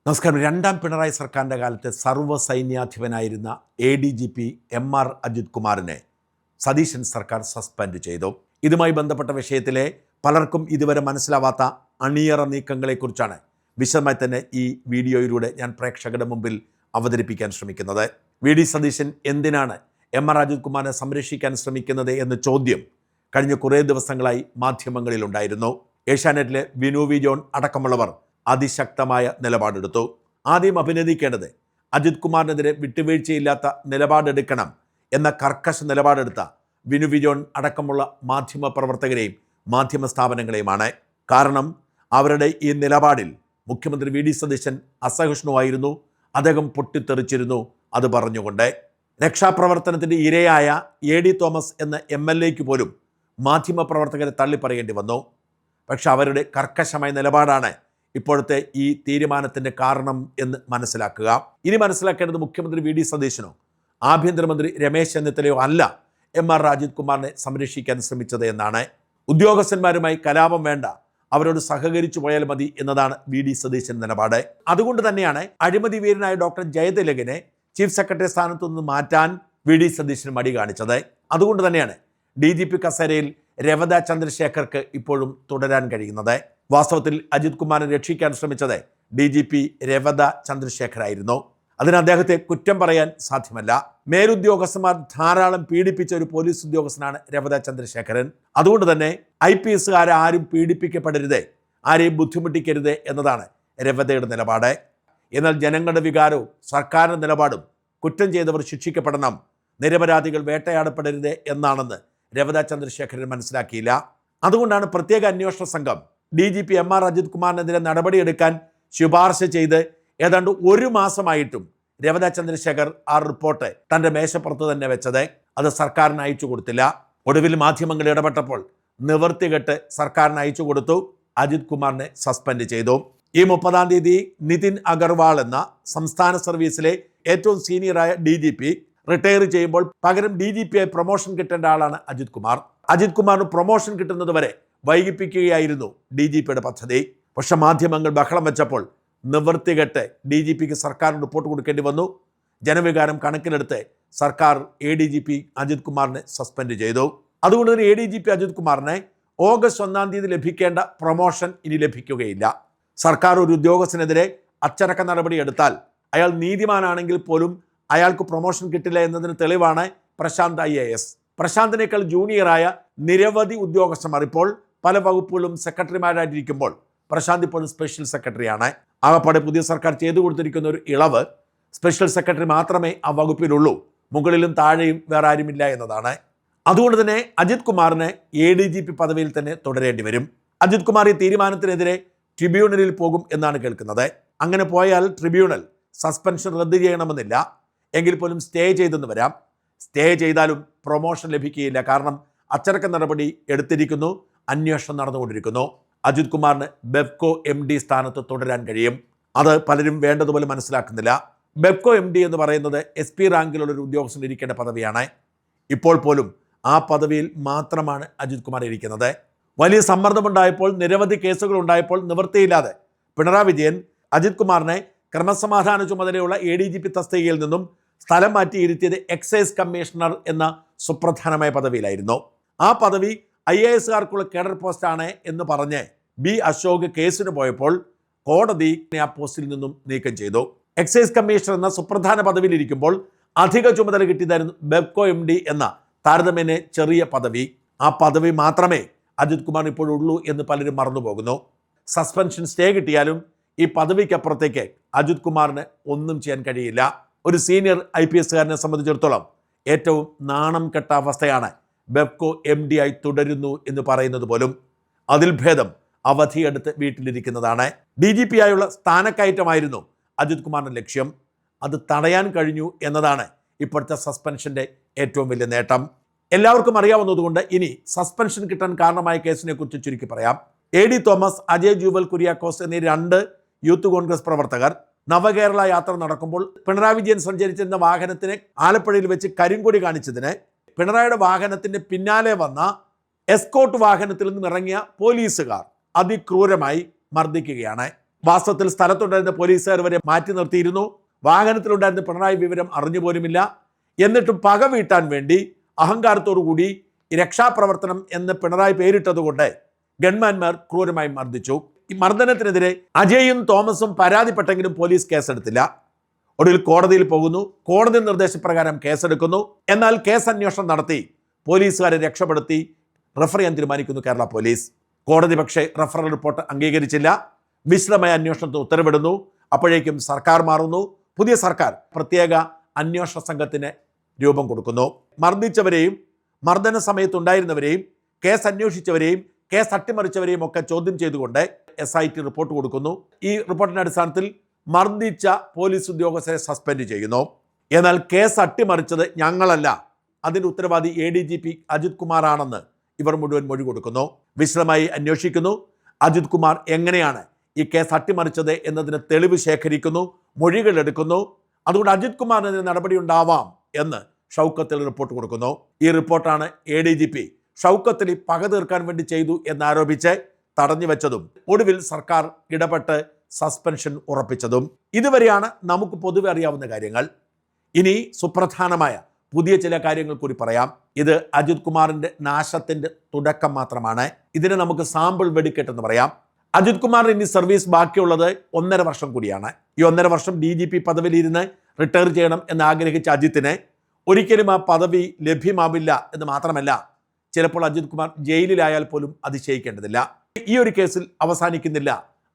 നമസ്കാരം. രണ്ടാം പിണറായി സർക്കാരിൻ്റെ കാലത്തെ സർവ്വസൈന്യാധിപനായിരുന്ന ADGP MR അജിത് കുമാറിനെ സതീശൻ സർക്കാർ സസ്പെൻഡ് ചെയ്തു. ഇതുമായി ബന്ധപ്പെട്ട വിഷയത്തിലെ പലർക്കും ഇതുവരെ മനസ്സിലാവാത്ത അണിയറ നീക്കങ്ങളെക്കുറിച്ചാണ് വിശദമായി തന്നെ ഈ വീഡിയോയിലൂടെ ഞാൻ പ്രേക്ഷകരുടെ മുമ്പിൽ അവതരിപ്പിക്കാൻ ശ്രമിക്കുന്നത്. VD സതീശൻ എന്തിനാണ് MR അജിത് കുമാറിനെ സംരക്ഷിക്കാൻ ശ്രമിക്കുന്നത് എന്ന ചോദ്യം കഴിഞ്ഞ കുറേ ദിവസങ്ങളായി മാധ്യമങ്ങളിലുണ്ടായിരുന്നു. ഏഷ്യാനെറ്റിലെ വിനു വി ജോൺ അടക്കമുള്ളവർ അതിശക്തമായ നിലപാടെടുത്തു. ആദ്യം അഭിനന്ദിക്കേണ്ടത് അജിത് കുമാറിനെതിരെ വിട്ടുവീഴ്ചയില്ലാത്ത നിലപാടെടുക്കണം എന്ന കർക്കശ നിലപാടെടുത്ത വിനു വി ജോൺ അടക്കമുള്ള മാധ്യമ പ്രവർത്തകരെയും മാധ്യമ സ്ഥാപനങ്ങളെയുമാണ്. കാരണം അവരുടെ ഈ നിലപാടിൽ മുഖ്യമന്ത്രി VD സതീശൻ അസഹിഷ്ണുവായിരുന്നു. അദ്ദേഹം പൊട്ടിത്തെറിച്ചിരുന്നു. അത് പറഞ്ഞുകൊണ്ട് രക്ഷാപ്രവർത്തനത്തിൻ്റെ ഇരയായ AD തോമസ് എന്ന MLA പോലും മാധ്യമ പ്രവർത്തകരെ തള്ളിപ്പറയേണ്ടി വന്നു. പക്ഷെ അവരുടെ കർക്കശമായ നിലപാടാണ് ഇപ്പോഴത്തെ ഈ തീരുമാനത്തിൻ്റെ കാരണം എന്ന് മനസ്സിലാക്കുക. ഇനി മനസ്സിലാക്കേണ്ടത് മുഖ്യമന്ത്രി VD സതീശനോ ആഭ്യന്തരമന്ത്രി രമേശ് ചെന്നിത്തലയോ അല്ല MR അജിത് കുമാറിനെ സംരക്ഷിക്കാൻ ശ്രമിച്ചത് എന്നാണ്. ഉദ്യോഗസ്ഥന്മാരുമായി കലാപം വേണ്ട, അവരോട് സഹകരിച്ചു പോയാൽ മതി എന്നതാണ് VD സതീശൻ നിലപാട്. അതുകൊണ്ട് തന്നെയാണ് അഴിമതി വീരനായ ഡോക്ടർ ജയതിലകിനെ ചീഫ് സെക്രട്ടറി സ്ഥാനത്തു നിന്ന് മാറ്റാൻ VD സതീശൻ മടി കാണിച്ചത്. അതുകൊണ്ട് തന്നെയാണ് DGP കസേരയിൽ രവത ചന്ദ്രശേഖർക്ക് ഇപ്പോഴും തുടരാൻ കഴിയുന്നത്. വാസ്തവത്തിൽ അജിത് കുമാറിനെ രക്ഷിക്കാൻ ശ്രമിച്ചത് DGP രവത ചന്ദ്രശേഖരായിരുന്നു. അതിന് അദ്ദേഹത്തെ കുറ്റം പറയാൻ സാധ്യമല്ല. മേലുദ്യോഗസ്ഥന്മാർ ധാരാളം പീഡിപ്പിച്ച ഒരു പോലീസ് ഉദ്യോഗസ്ഥനാണ് രവത ചന്ദ്രശേഖരൻ. അതുകൊണ്ട് തന്നെ IPSകാരെ ആരും പീഡിപ്പിക്കപ്പെടരുത്, ആരെയും ബുദ്ധിമുട്ടിക്കരുത് എന്നതാണ് രവതയുടെ നിലപാട്. എന്നാൽ ജനങ്ങളുടെ വികാരവും സർക്കാരിൻ്റെ നിലപാടും കുറ്റം ചെയ്തവർ ശിക്ഷിക്കപ്പെടണം, നിരപരാധികൾ വേട്ടയാടപ്പെടരുത് എന്നാണെന്ന് രവത ചന്ദ്രശേഖരൻ മനസ്സിലാക്കിയില്ല. അതുകൊണ്ടാണ് പ്രത്യേക അന്വേഷണ സംഘം DGP MR അജിത് കുമാറിനെതിരെ നടപടിയെടുക്കാൻ ശുപാർശ ചെയ്ത് ഏതാണ്ട് ഒരു മാസമായിട്ടും രവത ചന്ദ്രശേഖർ ആ റിപ്പോർട്ട് തൻ്റെ മേശപ്പുറത്ത് തന്നെ വെച്ചത്. അത് സർക്കാരിന് അയച്ചു കൊടുത്തില്ല. ഒടുവിൽ മാധ്യമങ്ങൾ ഇടപെട്ടപ്പോൾ നിവർത്തികെട്ട് സർക്കാരിന് അയച്ചു കൊടുത്തു. അജിത് കുമാറിനെ സസ്പെൻഡ് ചെയ്തു. ഈ 30-ാം തീയതി നിതിൻ അഗർവാൾ എന്ന സംസ്ഥാന സർവീസിലെ ഏറ്റവും സീനിയറായ DGP റിട്ടയർ ചെയ്യുമ്പോൾ പകരം DGPയായി പ്രൊമോഷൻ കിട്ടേണ്ട ആളാണ് അജിത് കുമാർ. അജിത് കുമാറിന് പ്രൊമോഷൻ കിട്ടുന്നത് വരെ വൈകിപ്പിക്കുകയായിരുന്നു DGPയുടെ പദ്ധതി. പക്ഷെ മാധ്യമങ്ങൾ ബഹളം വെച്ചപ്പോൾ നിവൃത്തികെട്ട് DGPക്ക് സർക്കാർ റിപ്പോർട്ട് കൊടുക്കേണ്ടി വന്നു. ജനവികാരം കണക്കിലെടുത്ത് സർക്കാർ ADGP അജിത് കുമാറിനെ സസ്പെൻഡ് ചെയ്തു. അതുകൊണ്ട് തന്നെ ADGP അജിത് കുമാറിനെ ഓഗസ്റ്റ് 1-ാം തീയതി ലഭിക്കേണ്ട പ്രൊമോഷൻ ഇനി ലഭിക്കുകയില്ല. സർക്കാർ ഒരു ഉദ്യോഗസ്ഥനെതിരെ അച്ചടക്ക നടപടി എടുത്താൽ അയാൾ നീതിമാനാണെങ്കിൽ പോലും അയാൾക്ക് പ്രൊമോഷൻ കിട്ടില്ല എന്നതിന് തെളിവാണ് പ്രശാന്ത് IAS. പ്രശാന്തിനേക്കാൾ ജൂനിയറായ നിരവധി ഉദ്യോഗസ്ഥന്മാർ ഇപ്പോൾ പല വകുപ്പുകളും സെക്രട്ടറിമാരായിട്ടിരിക്കുമ്പോൾ പ്രശാന്ത് ഇപ്പോഴും സ്പെഷ്യൽ സെക്രട്ടറിയാണ്. ആകപ്പാടെ പുതിയ സർക്കാർ ചെയ്തു കൊടുത്തിരിക്കുന്ന ഒരു ഇളവ് സ്പെഷ്യൽ സെക്രട്ടറി മാത്രമേ ആ വകുപ്പിലുള്ളൂ, മുകളിലും താഴെയും വേറെ ആരുമില്ല എന്നതാണ്. അതുകൊണ്ട് തന്നെ അജിത് കുമാറിനെ ADGP പദവിയിൽ തന്നെ തുടരേണ്ടി വരും. അജിത് കുമാർ ഈ തീരുമാനത്തിനെതിരെ ട്രിബ്യൂണലിൽ പോകും എന്നാണ് കേൾക്കുന്നത്. അങ്ങനെ പോയാൽ ട്രിബ്യൂണൽ സസ്പെൻഷൻ റദ്ദ് ചെയ്യണമെന്നില്ല, എങ്കിൽ പോലും സ്റ്റേ ചെയ്തെന്ന് വരാം. സ്റ്റേ ചെയ്താലും പ്രൊമോഷൻ ലഭിക്കുകയില്ല. കാരണം അച്ചടക്ക നടപടി എടുത്തിരിക്കുന്നു, അന്വേഷണം നടന്നുകൊണ്ടിരിക്കുന്നു. അജിത് കുമാറിന് ബെവ്കോ MD സ്ഥാനത്ത് തുടരാൻ കഴിയും. അത് പലരും വേണ്ടതുപോലെ മനസ്സിലാക്കുന്നില്ല. ബെവ്കോ MD എന്ന് പറയുന്നത് SP റാങ്കിലുള്ളൊരു ഉദ്യോഗസ്ഥൻ ഇരിക്കേണ്ട പദവിയാണ്. ഇപ്പോൾ പോലും ആ പദവിയിൽ മാത്രമാണ് അജിത് കുമാർ ഇരിക്കുന്നത്. വലിയ സമ്മർദ്ദമുണ്ടായപ്പോൾ, നിരവധി കേസുകൾ ഉണ്ടായപ്പോൾ നിവൃത്തിയില്ലാതെ പിണറായി വിജയൻ അജിത് കുമാറിനെ ക്രമസമാധാന ചുമതലയുള്ള ADGP തസ്തികയിൽ നിന്നും സ്ഥലം മാറ്റിയിരുത്തിയത് എക്സൈസ് കമ്മീഷണർ എന്ന സുപ്രധാനമായ പദവിയിലായിരുന്നു. ആ പദവി IASകാർക്കുള്ള കേഡർ പോസ്റ്റാണ് എന്ന് പറഞ്ഞ് B അശോക് കേസിന് പോയപ്പോൾ കോടതി ആ പോസ്റ്റിൽ നിന്നും നീക്കം ചെയ്തു. എക്സൈസ് കമ്മീഷണർ എന്ന സുപ്രധാന പദവിയിലിരിക്കുമ്പോൾ അധിക ചുമതല കിട്ടിയതായിരുന്നു ബെവ്കോ MD എന്ന താരതമ്യേന ചെറിയ പദവി. ആ പദവി മാത്രമേ അജിത് കുമാർ ഇപ്പോഴുള്ളൂ എന്ന് പലരും മറന്നുപോകുന്നു. സസ്പെൻഷൻ സ്റ്റേ കിട്ടിയാലും ഈ പദവിക്കപ്പുറത്തേക്ക് അജിത് കുമാറിന് ഒന്നും ചെയ്യാൻ കഴിയില്ല. ഒരു സീനിയർ IPSകാരനെ സംബന്ധിച്ചിടത്തോളം ഏറ്റവും നാണം കെട്ട അവസ്ഥയാണ് ബെവ്കോ MD ആയി തുടരുന്നു എന്ന് പറയുന്നത് പോലും. അതിൽ ഭേദം അവധിയെടുത്ത് വീട്ടിലിരിക്കുന്നതാണ്. DGP ആയുള്ള സ്ഥാനക്കയറ്റമായിരുന്നു അജിത് കുമാറിൻ്റെ ലക്ഷ്യം. അത് തടയാൻ കഴിഞ്ഞു എന്നതാണ് ഇപ്പോഴത്തെ സസ്പെൻഷൻ്റെ ഏറ്റവും വലിയ നേട്ടം. എല്ലാവർക്കും അറിയാവുന്നതുകൊണ്ട് ഇനി സസ്പെൻഷൻ കിട്ടാൻ കാരണമായ കേസിനെ കുറിച്ച് ചുരുക്കി പറയാം. AD Thomas, Ajay jewel Kuriakose എന്നീ 2 യൂത്ത് കോൺഗ്രസ് പ്രവർത്തകർ നവകേരള യാത്ര നടക്കുമ്പോൾ പിണറായി വിജയൻ സഞ്ചരിച്ചിരുന്ന വാഹനത്തിന് ആലപ്പുഴയിൽ വെച്ച് കരിങ്കൊടി കാണിച്ചതിന് പിണറായിയുടെ വാഹനത്തിന് പിന്നാലെ വന്ന എസ്കോട്ട് വാഹനത്തിൽ നിന്നും ഇറങ്ങിയ പോലീസുകാർ അതിക്രൂരമായി മർദ്ദിക്കുകയാണ്. വാസ്തവത്തിൽ സ്ഥലത്തുണ്ടായിരുന്ന പോലീസുകാർ വരെ മാറ്റി നിർത്തിയിരുന്നു. വാഹനത്തിലുണ്ടായിരുന്ന പിണറായി വിവരം അറിഞ്ഞുപോലുമില്ല. എന്നിട്ടും പക വീട്ടാൻ വേണ്ടി അഹങ്കാരത്തോടു കൂടി രക്ഷാപ്രവർത്തനം എന്ന് പിണറായി പേരിട്ടതുകൊണ്ട് ഗൺമാൻമാർ ക്രൂരമായി മർദ്ദിച്ചു. ഈ മർദ്ദനത്തിനെതിരെ അജയും തോമസും പരാതിപ്പെട്ടെങ്കിലും പോലീസ് കേസെടുത്തില്ല. ഒടുവിൽ കോടതിയിൽ പോകുന്നു. കോടതി നിർദ്ദേശപ്രകാരം കേസെടുക്കുന്നു. എന്നാൽ കേസ് അന്വേഷണം നടത്തി പോലീസുകാരെ രക്ഷപ്പെടുത്തി റഫർ തീരുമാനിക്കുന്നു കേരള പോലീസ്. കോടതി പക്ഷേ റഫറൽ റിപ്പോർട്ട് അംഗീകരിച്ചില്ല. വിശദമായ അന്വേഷണത്തിന് ഉത്തരവിടുന്നു. അപ്പോഴേക്കും സർക്കാർ മാറുന്നു. പുതിയ സർക്കാർ പ്രത്യേക അന്വേഷണ സംഘത്തിന് രൂപം കൊടുക്കുന്നു. മർദ്ദിച്ചവരെയും മർദ്ദന സമയത്തുണ്ടായിരുന്നവരെയും കേസ് അന്വേഷിച്ചവരെയും കേസ് അട്ടിമറിച്ചവരെയും ഒക്കെ ചോദ്യം ചെയ്തുകൊണ്ട് SIT റിപ്പോർട്ട് കൊടുക്കുന്നു. ഈ റിപ്പോർട്ടിൻ്റെ അടിസ്ഥാനത്തിൽ മർദ്ദിച്ച പോലീസ് ഉദ്യോഗസ്ഥരെ സസ്പെൻഡ് ചെയ്യുന്നു. എന്നാൽ കേസ് അട്ടിമറിച്ചത് ഞങ്ങളല്ല, അതിൻ്റെ ഉത്തരവാദി ADGP അജിത് കുമാറാണെന്ന് ഇവർ മുഴുവൻ മൊഴി കൊടുക്കുന്നു. വിശദമായി അന്വേഷിക്കുന്നു. അജിത് കുമാർ എങ്ങനെയാണ് ഈ കേസ് അട്ടിമറിച്ചത് എന്നതിന് തെളിവ് ശേഖരിക്കുന്നു, മൊഴികൾ എടുക്കുന്നു. അതുകൊണ്ട് അജിത് കുമാറിനെതിരെ നടപടി ഉണ്ടാവാം എന്ന് ഷൗക്കത്ത് റിപ്പോർട്ട് കൊടുക്കുന്നു. ഈ റിപ്പോർട്ടാണ് ADGP ഷൗക്കത്ത് അലി പക തീർക്കാൻ വേണ്ടി ചെയ്തു എന്നാരോപിച്ച് തടഞ്ഞു വെച്ചതും ഒടുവിൽ സർക്കാർ ഇടപെട്ട് സസ്പെൻഷൻ ഉറപ്പിച്ചതും. ഇതുവരെയാണ് നമുക്ക് പൊതുവെ അറിയാവുന്ന കാര്യങ്ങൾ. ഇനി സുപ്രധാനമായ പുതിയ ചില കാര്യങ്ങൾ കൂടി പറയാം. ഇത് അജിത് കുമാറിൻ്റെ നാശത്തിൻ്റെ തുടക്കം മാത്രമാണ്. ഇതിനെ നമുക്ക് സാമ്പിൾ വെടിക്കെട്ടെന്ന് പറയാം. അജിത് കുമാറിന് ഇനി സർവീസ് ബാക്കിയുള്ളത് 1.5 വർഷം കൂടിയാണ്. ഈ 1.5 വർഷം DGP പദവിയിലിരുന്ന് റിട്ടയർ ചെയ്യണം എന്ന് ആഗ്രഹിച്ച അജിത്തിനെ ഒരിക്കലും ആ പദവി ലഭ്യമാവില്ല എന്ന് മാത്രമല്ല, ചിലപ്പോൾ അജിത് കുമാർ ജയിലിലായാൽ പോലും അതിശയിക്കേണ്ടതില്ല. ഈ ഒരു കേസിൽ അവസാനിക്കുന്നില്ല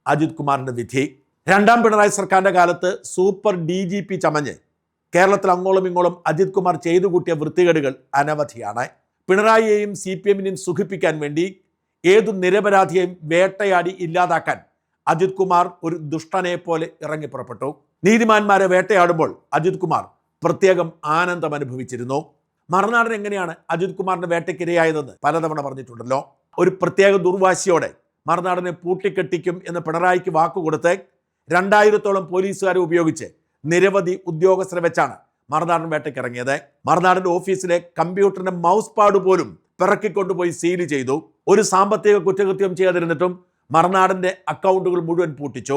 അജിത് കുമാറിൻ്റെ വിധി. 2ാം പിണറായി സർക്കാരിൻ്റെ കാലത്ത് സൂപ്പർ DGP ചമഞ്ഞ് കേരളത്തിൽ അങ്ങോളം ഇങ്ങോളം അജിത് കുമാർ ചെയ്തു കൂട്ടിയ വൃത്തികേടുകൾ അനവധിയാണ്. പിണറായിയെയും CPM-നെയും സുഖിപ്പിക്കാൻ വേണ്ടി ഏതു നിരപരാധിയെയും വേട്ടയാടി ഇല്ലാതാക്കാൻ അജിത് കുമാർ ഒരു ദുഷ്ടനെ പോലെ ഇറങ്ങി പുറപ്പെട്ടു. നീതിമാന്മാരെ വേട്ടയാടുമ്പോൾ അജിത് കുമാർ പ്രത്യേകം ആനന്ദം അനുഭവിച്ചിരുന്നു. മറുനാടൻ എങ്ങനെയാണ് അജിത് കുമാറിന്റെ വേട്ടയ്ക്കിരയായതെന്ന് പലതവണ പറഞ്ഞിട്ടുണ്ടല്ലോ. ഒരു പ്രത്യേക ദുർവാശിയോടെ മറുനാടനെ പൂട്ടിക്കെട്ടിക്കും എന്ന് പിണറായിക്ക് വാക്കുകൊടുത്ത് 2000-ഓളം പോലീസുകാരെ ഉപയോഗിച്ച് നിരവധി ഉദ്യോഗസ്ഥരെ വെച്ചാണ് മറുനാടൻ വേട്ടയ്ക്കിറങ്ങിയത്. മറുനാടൻ്റെ ഓഫീസിലെ കമ്പ്യൂട്ടറിന്റെ മൗസ് പാഡ് പോലും പിറക്കിക്കൊണ്ടുപോയി സീൽ ചെയ്തു. ഒരു സാമ്പത്തിക കുറ്റകൃത്യം ചെയ്യാതിരുന്നിട്ടും മറുനാടൻ്റെ അക്കൗണ്ടുകൾ മുഴുവൻ പൂട്ടിച്ചു.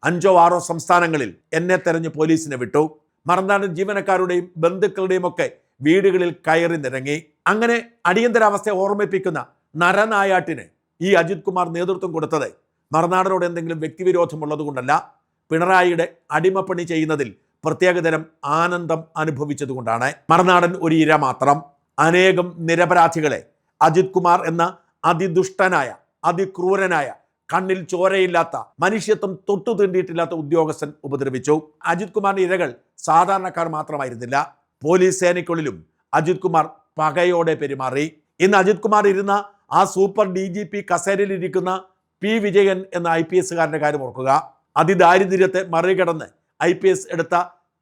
5ഓ 6ഓ സംസ്ഥാനങ്ങളിൽ എന്നെ തെരഞ്ഞ് പോലീസിനെ വിട്ടു. മറുനാടൻ ജീവനക്കാരുടെയും ബന്ധുക്കളുടെയും ഒക്കെ വീടുകളിൽ കയറി നിരങ്ങി. അങ്ങനെ അടിയന്തരാവസ്ഥയെ ഓർമ്മിപ്പിക്കുന്ന നരനായാട്ടിന് ഈ അജിത് കുമാർ നേതൃത്വം കൊടുത്തത് മറുനാടനോട് എന്തെങ്കിലും വ്യക്തിവിരോധമുള്ളത് കൊണ്ടല്ല, പിണറായിയുടെ അടിമപ്പണി ചെയ്യുന്നതിൽ പ്രത്യേകതരം ആനന്ദം അനുഭവിച്ചതുകൊണ്ടാണ്. മറുനാടൻ ഒരു ഇര മാത്രം. അനേകം നിരപരാധികളെ അജിത് കുമാർ എന്ന അതിദുഷ്ടനായ അതിക്രൂരനായ കണ്ണിൽ ചോരയില്ലാത്ത മനുഷ്യത്വം തൊട്ടു തീണ്ടിയിട്ടില്ലാത്ത ഉദ്യോഗസ്ഥൻ ഉപദ്രവിച്ചു. അജിത് കുമാറിന്റെ ഇരകൾ സാധാരണക്കാർ മാത്രമായിരുന്നില്ല. പോലീസ് സേനയ്ക്കുള്ളിലും അജിത് കുമാർ പകയോടെ പെരുമാറി. ഇന്ന് അജിത് കുമാർ ഇരുന്ന ആ സൂപ്പർ DGP കസേരയിലിരിക്കുന്ന P. വിജയൻ എന്ന IPS-കാരൻ്റെ കാര്യം ഓർക്കുക. അതിദാരിദ്ര്യത്തെ മറികടന്ന് IPS എടുത്ത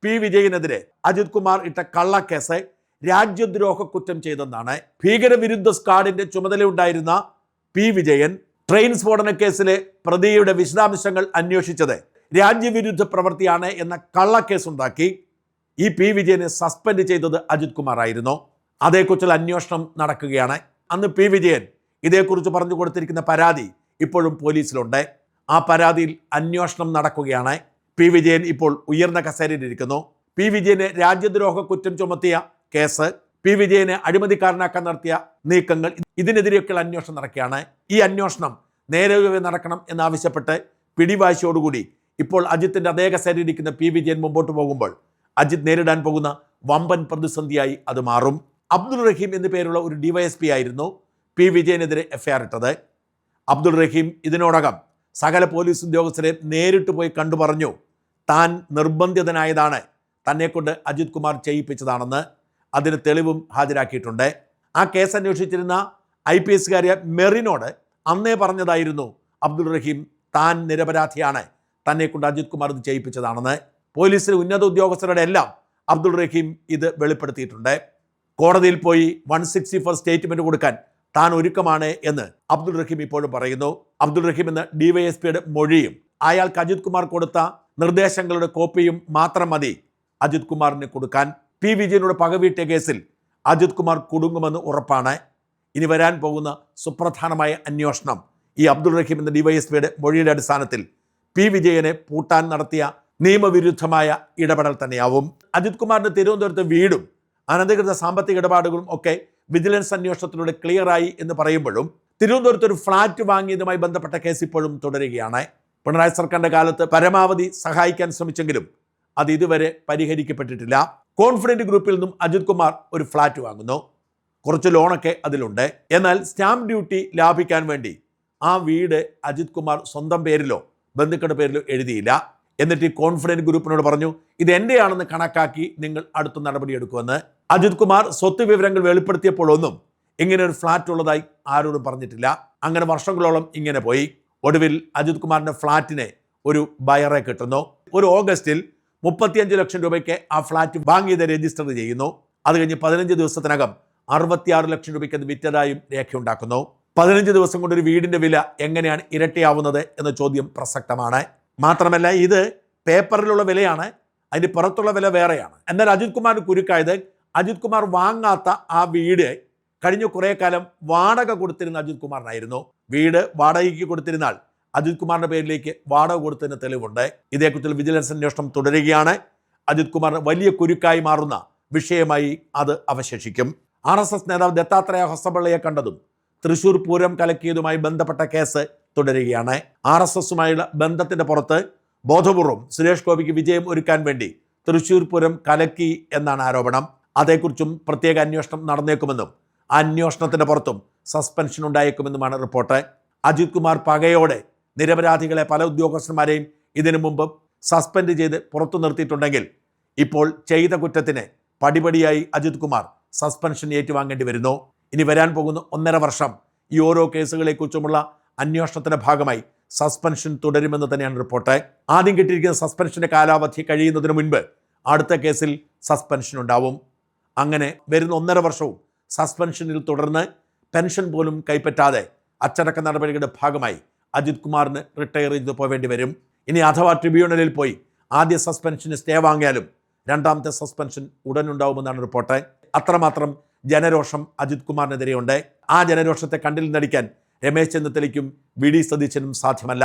P. വിജയനെതിരെ അജിത് കുമാർ ഇട്ട കള്ളക്കേസ് രാജ്യദ്രോഹ കുറ്റം ചെയ്തെന്നാണ്. ഭീകരവിരുദ്ധ സ്ക്വാഡിന്റെ ചുമതലയുണ്ടായിരുന്ന P. വിജയൻ ട്രെയിൻ സ്ഫോടന കേസിലെ പ്രതിയുടെ വിശദാംശങ്ങൾ അന്വേഷിച്ചത് രാജ്യവിരുദ്ധ പ്രവൃത്തിയാണ് എന്ന കള്ളക്കേസുണ്ടാക്കി ഈ P. വിജയനെ സസ്പെൻഡ് ചെയ്തത് അജിത് കുമാർ ആയിരുന്നു. അതേക്കുറിച്ചുള്ള അന്വേഷണം നടക്കുകയാണ്. അന്ന് P. വിജയൻ ഇതേക്കുറിച്ച് പറഞ്ഞു കൊടുത്തിരിക്കുന്ന പരാതി ഇപ്പോഴും പോലീസിലുണ്ട്. ആ പരാതിയിൽ അന്വേഷണം നടക്കുകയാണ്. P. വിജയൻ ഇപ്പോൾ ഉയർന്ന കസേരയിലിരിക്കുന്നു. P. വിജയനെ രാജ്യദ്രോഹ കുറ്റം ചുമത്തിയ കേസ്, P. വിജയനെ അഴിമതിക്കാരനാക്കാൻ നടത്തിയ നീക്കങ്ങൾ, ഇതിനെതിരെയൊക്കെയുള്ള അന്വേഷണം നടക്കുകയാണ്. ഈ അന്വേഷണം നേരെ നടക്കണം എന്നാവശ്യപ്പെട്ട് പിടിവാശിയോടുകൂടി ഇപ്പോൾ അജിത്തിന്റെ അതേ കസേരയിലിരിക്കുന്ന P. വിജയൻ മുമ്പോട്ട് പോകുമ്പോൾ അജിത് നേരിടാൻ പോകുന്ന വമ്പൻ പ്രതിസന്ധിയായി അത് മാറും. അബ്ദുൾ റഹീം എന്നു പേരുള്ള ഒരു DYSP ആയിരുന്നു P. വിജയനെതിരെ FIR ഇട്ടത്. അബ്ദുൾ റഹീം ഇതിനോടകം സകല പോലീസ് ഉദ്യോഗസ്ഥരെ നേരിട്ട് പോയി കണ്ടു പറഞ്ഞു താൻ നിർബന്ധിതനായതാണ്, തന്നെക്കൊണ്ട് അജിത് കുമാർ ചെയ്യിപ്പിച്ചതാണെന്ന്. അതിന് തെളിവും ഹാജരാക്കിയിട്ടുണ്ട്. ആ കേസ് അന്വേഷിച്ചിരുന്ന IPS-കാരിയ മെറിനോട് അന്നേ പറഞ്ഞതായിരുന്നു അബ്ദുൾ റഹീം താൻ നിരപരാധിയാണ്, തന്നെക്കൊണ്ട് അജിത് കുമാർ ഇത് ചെയ്യിപ്പിച്ചതാണെന്ന്. പോലീസിലെ ഉന്നത ഉദ്യോഗസ്ഥരുടെ എല്ലാം അബ്ദുൾ റഹീം ഇത് വെളിപ്പെടുത്തിയിട്ടുണ്ട്. കോടതിയിൽ പോയി 164 സ്റ്റേറ്റ്മെന്റ് കൊടുക്കാൻ താൻ ഒരുക്കമാണ് എന്ന് അബ്ദുൾ റഹീം ഇപ്പോഴും പറയുന്നു. അബ്ദുൾ റഹീം എന്ന DYSP-യുടെ മൊഴിയും അയാൾക്ക് അജിത് കുമാർ കൊടുത്ത നിർദ്ദേശങ്ങളുടെ കോപ്പിയും മാത്രം മതി അജിത് കുമാറിന് കൊടുക്കാൻ. P. വിജയനോട് പകവീട്ടിയ കേസിൽ അജിത് കുമാർ കുടുങ്ങുമെന്ന് ഉറപ്പാണ്. ഇനി വരാൻ പോകുന്ന സുപ്രധാനമായ അന്വേഷണം ഈ അബ്ദുൾ റഹീം എന്ന DYSP-യുടെ മൊഴിയുടെ അടിസ്ഥാനത്തിൽ വിജയനെ പൂട്ടാൻ നടത്തിയ നിയമവിരുദ്ധമായ ഇടപെടൽ തന്നെയാവും. അജിത് കുമാറിന്റെ തിരുവനന്തപുരത്ത് വീടും അനധികൃത സാമ്പത്തിക ഇടപാടുകളും ഒക്കെ വിജിലൻസ് അന്വേഷണത്തിലൂടെ ക്ലിയറായി എന്ന് പറയുമ്പോഴും തിരുവനന്തപുരത്ത് ഒരു ഫ്ളാറ്റ് വാങ്ങിയതുമായി ബന്ധപ്പെട്ട കേസ് ഇപ്പോഴും തുടരുകയാണ്. പിണറായി സർക്കാരിന്റെ കാലത്ത് പരമാവധി സഹായിക്കാൻ ശ്രമിച്ചെങ്കിലും അത് ഇതുവരെ പരിഹരിക്കപ്പെട്ടിട്ടില്ല. കോൺഫിഡന്റ് ഗ്രൂപ്പിൽ നിന്നും അജിത് കുമാർ ഒരു ഫ്ളാറ്റ് വാങ്ങുന്നു. കുറച്ച് ലോണൊക്കെ അതിലുണ്ട്. എന്നാൽ സ്റ്റാമ്പ് ഡ്യൂട്ടി ലാഭിക്കാൻ വേണ്ടി ആ വീട് അജിത് കുമാർ സ്വന്തം പേരിലോ ബന്ധുക്കളുടെ പേരിലോ എഴുതിയില്ല. എന്നിട്ട് ഈ കോൺഫിഡന്റ് ഗ്രൂപ്പിനോട് പറഞ്ഞു, ഇത് എൻ്റെയാണെന്ന് കണക്കാക്കി നിങ്ങൾ അടുത്ത നടപടിയെടുക്കുമെന്ന്. അജിത് കുമാർ സ്വത്ത് വിവരങ്ങൾ വെളിപ്പെടുത്തിയപ്പോഴൊന്നും ഇങ്ങനെ ഒരു ഫ്ളാറ്റ് ഉള്ളതായി ആരോടും പറഞ്ഞിട്ടില്ല. അങ്ങനെ വർഷങ്ങളോളം ഇങ്ങനെ പോയി. ഒടുവിൽ അജിത് കുമാറിന്റെ ഫ്ളാറ്റിനെ ഒരു ബയറെ കിട്ടുന്നു. ഒരു ഓഗസ്റ്റിൽ 35 ലക്ഷം രൂപയ്ക്ക് ആ ഫ്ളാറ്റ് വാങ്ങിയത് രജിസ്റ്റർ ചെയ്യുന്നു. അത് കഴിഞ്ഞ് 15 ദിവസത്തിനകം 66 ലക്ഷം രൂപയ്ക്ക് അത് വിറ്റതായും രേഖയുണ്ടാക്കുന്നു. 15 ദിവസം കൊണ്ട് ഒരു വീടിന്റെ വില എങ്ങനെയാണ് ഇരട്ടിയാവുന്നത് എന്ന ചോദ്യം പ്രസക്തമാണ്. മാത്രമല്ല, ഇത് പേപ്പറിലുള്ള വിലയാണ്, അതിന് പുറത്തുള്ള വില വേറെയാണ്. എന്നാൽ അജിത് കുമാറിന് കുരുക്കായത്, അജിത് കുമാർ വാങ്ങാത്ത ആ വീട് കഴിഞ്ഞ കുറേ കാലം വാടക കൊടുത്തിരുന്ന അജിത് കുമാറിനായിരുന്നു. വീട് വാടകയ്ക്ക് കൊടുത്തിരുന്നാൽ അജിത് കുമാറിന്റെ പേരിലേക്ക് വാടക കൊടുത്തതിന് തെളിവുണ്ട്. ഇതേക്കുറിച്ചുള്ള വിജിലൻസ് അന്വേഷണം തുടരുകയാണ്. അജിത് കുമാറിന് വലിയ കുരുക്കായി മാറുന്ന വിഷയമായി അത് അവശേഷിക്കും. RSS നേതാവ് ദത്താത്രേയ ഹൊസബള്ളയെ കണ്ടതും തൃശൂർ പൂരം കലക്കിയതുമായി ബന്ധപ്പെട്ട കേസ് തുടരുകയാണ്. RSSുമായുള്ള ബന്ധത്തിന്റെ പുറത്ത് ബോധപൂർവം സുരേഷ് ഗോപിക്ക് വിജയം ഒരുക്കാൻ വേണ്ടി തൃശൂർ പൂരം കലക്കി എന്നാണ് ആരോപണം. അതേക്കുറിച്ചും പ്രത്യേക അന്വേഷണം നടന്നേക്കുമെന്നും അന്വേഷണത്തിന്റെ പുറത്തും സസ്പെൻഷൻ ഉണ്ടായേക്കുമെന്നുമാണ് റിപ്പോർട്ട്. അജിത് കുമാർ പകയോടെ നിരപരാധികളെ പല ഉദ്യോഗസ്ഥന്മാരെയും ഇതിനു മുമ്പ് സസ്പെൻഡ് ചെയ്ത് പുറത്തു നിർത്തിയിട്ടുണ്ടെങ്കിൽ ഇപ്പോൾ ചെയ്ത കുറ്റത്തിന് പടിപടിയായി അജിത് കുമാർ സസ്പെൻഷൻ ഏറ്റുവാങ്ങേണ്ടി വരുന്നു. ഇനി വരാൻ പോകുന്ന 1.5 വർഷം ഈ ഓരോ കേസുകളെക്കുറിച്ചുമുള്ള അന്വേഷണത്തിന്റെ ഭാഗമായി സസ്പെൻഷൻ തുടരുമെന്ന് തന്നെയാണ് റിപ്പോർട്ട്. ആദ്യം കിട്ടിയിരിക്കുന്ന സസ്പെൻഷന്റെ കാലാവധി കഴിയുന്നതിന് മുൻപ് അടുത്ത കേസിൽ സസ്പെൻഷൻ ഉണ്ടാവും. അങ്ങനെ വരുന്ന 1.5 വർഷവും സസ്പെൻഷനിൽ തുടർന്ന് പെൻഷൻ പോലും കൈപ്പറ്റാതെ അച്ചടക്ക നടപടികളുടെ ഭാഗമായി അജിത് കുമാറിന് റിട്ടയർ ചെയ്ത് പോവേണ്ടി വരും. ഇനി അഥവാ ട്രിബ്യൂണലിൽ പോയി ആദ്യ സസ്പെൻഷന് സ്റ്റേ വാങ്ങിയാലും രണ്ടാമത്തെ സസ്പെൻഷൻ ഉടനുണ്ടാവുമെന്നാണ് റിപ്പോർട്ട്. അത്രമാത്രം ജനരോഷം അജിത് കുമാറിനെതിരെയുണ്ട്. ആ ജനരോഷത്തെ കണ്ടിൽ നടിക്കാൻ രമേശ് ചെന്നിത്തലയ്ക്കും VD സതീശനും സാധ്യമല്ല.